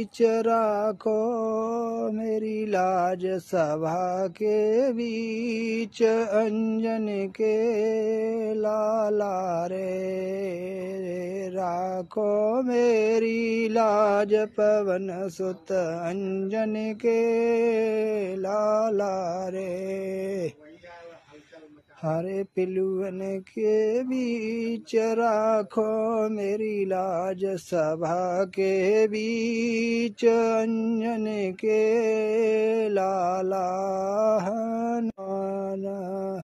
बीच राखो मेरी लाज सभा के बीच अंजन के लाला रे राखो मेरी लाज पवन सुत अंजन के लाला रे हरे पिलुअन के बीच राखो मेरी लाज सभा के बीच अंजन के लाला